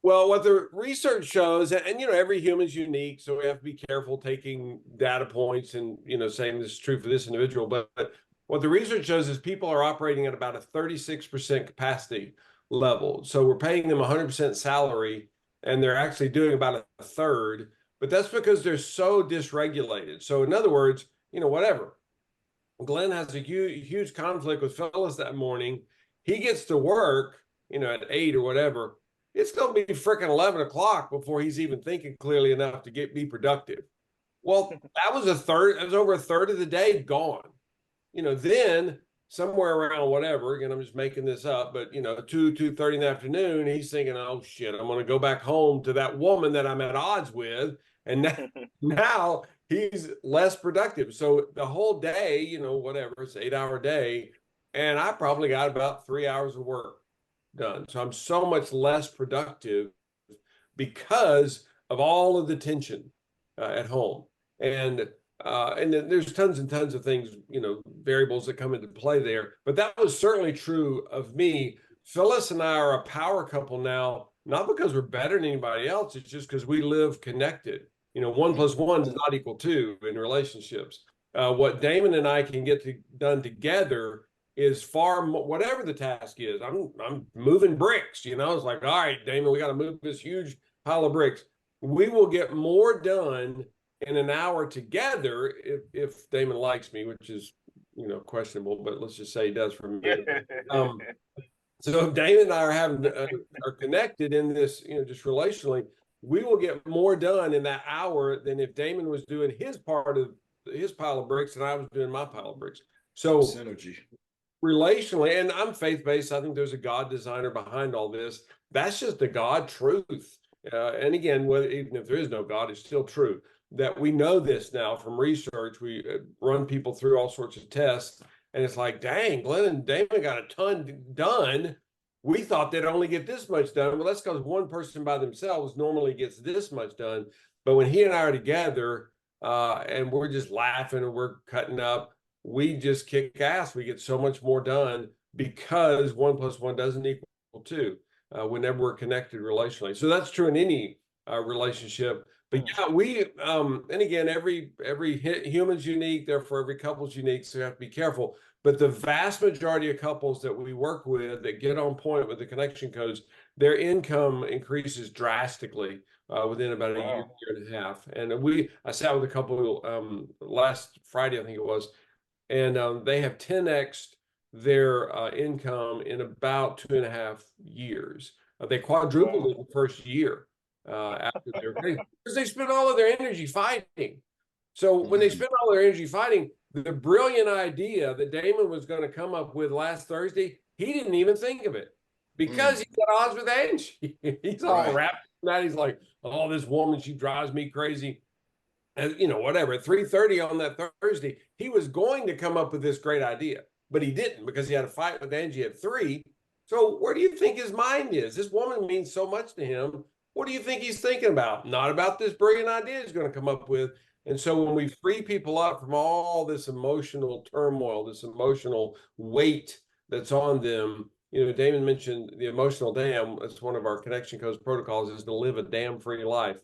Well, what the research shows, and every human's unique, so we have to be careful taking data points and saying this is true for this individual. But what the research shows is people are operating at about a 36% capacity level. So we're paying them 100% salary, and they're actually doing about a third. But that's because they're so dysregulated. So in other words, whatever. Glenn has a huge conflict with Phyllis that morning. He gets to work, at 8 or whatever. It's going to be freaking 11 o'clock before he's even thinking clearly enough to be productive. Well, that was over a third of the day gone. Then somewhere around whatever, again, I'm just making this up, but 2:30 in the afternoon, he's thinking, oh shit, I'm going to go back home to that woman that I'm at odds with. And now he's less productive. So the whole day, whatever, it's an 8-hour day. And I probably got about 3 hours of work done. So I'm so much less productive because of all of the tension at home. And then there's tons and tons of things, variables that come into play there. But that was certainly true of me. Phyllis and I are a power couple now, not because we're better than anybody else. It's just because we live connected. 1+1 does not equal 2 in relationships. What Damon and I can get done together is far more, whatever the task is. I'm moving bricks. It's like, all right, Damon, we got to move this huge pile of bricks. We will get more done in an hour together if Damon likes me, which is questionable, but let's just say he does for me. So if Damon and I are connected in this, just relationally, we will get more done in that hour than if Damon was doing his part of his pile of bricks and I was doing my pile of bricks. So synergy. Relationally, and I'm faith-based. I think there's a God designer behind all this. That's just the God truth. And again, even if there is no God, it's still true that we know this now from research. We run people through all sorts of tests, and it's like, dang, Glenn and Damon got a ton done. We thought they'd only get this much done. Well, that's because one person by themselves normally gets this much done. But when he and I are together, and we're just laughing and we're cutting up, we just kick ass. We get so much more done because 1+1 doesn't equal 2 whenever we're connected relationally. So that's true in any relationship. But yeah, and again, every human's unique, therefore every couple's unique, so you have to be careful. But the vast majority of couples that we work with that get on point with the connection codes, their income increases drastically within about a year and a half. And I sat with a couple last Friday, I think it was, and they have 10x their income in about 2.5 years. They quadrupled it in the first year after their because they spend all of their energy fighting. So when they spend all their energy fighting, the brilliant idea that Damon was going to come up with last Thursday, he didn't even think of it because he's at odds with Angie. He's all wrapped in that. He's like, oh, this woman, she drives me crazy. And whatever, at 3:30 on that Thursday, he was going to come up with this great idea, but he didn't because he had a fight with Angie at 3. So where do you think his mind is? This woman means so much to him. What do you think he's thinking about? Not about this brilliant idea he's going to come up with. And so when we free people up from all this emotional turmoil, this emotional weight that's on them, Damon mentioned the emotional dam. That's one of our connection codes protocols, is to live a damn free life.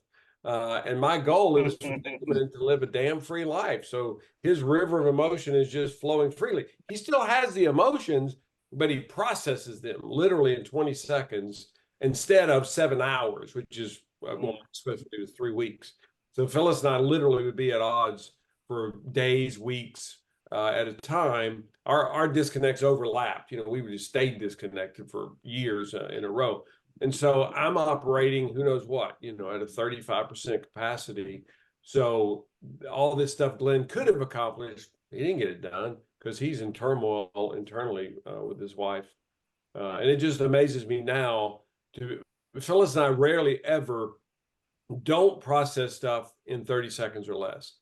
And my goal is for Damon to live a damn free life. So his river of emotion is just flowing freely. He still has the emotions, but he processes them literally in 20 seconds instead of 7 hours, which is what we're supposed to do, is 3 weeks. So Phyllis and I literally would be at odds for days, weeks at a time. Our disconnects overlapped. We would just stay disconnected for years in a row. And so I'm operating, who knows what, at a 35% capacity. So all this stuff Glenn could have accomplished, he didn't get it done because he's in turmoil internally with his wife. And it just amazes me now. Phyllis and I rarely ever don't process stuff in 30 seconds or less.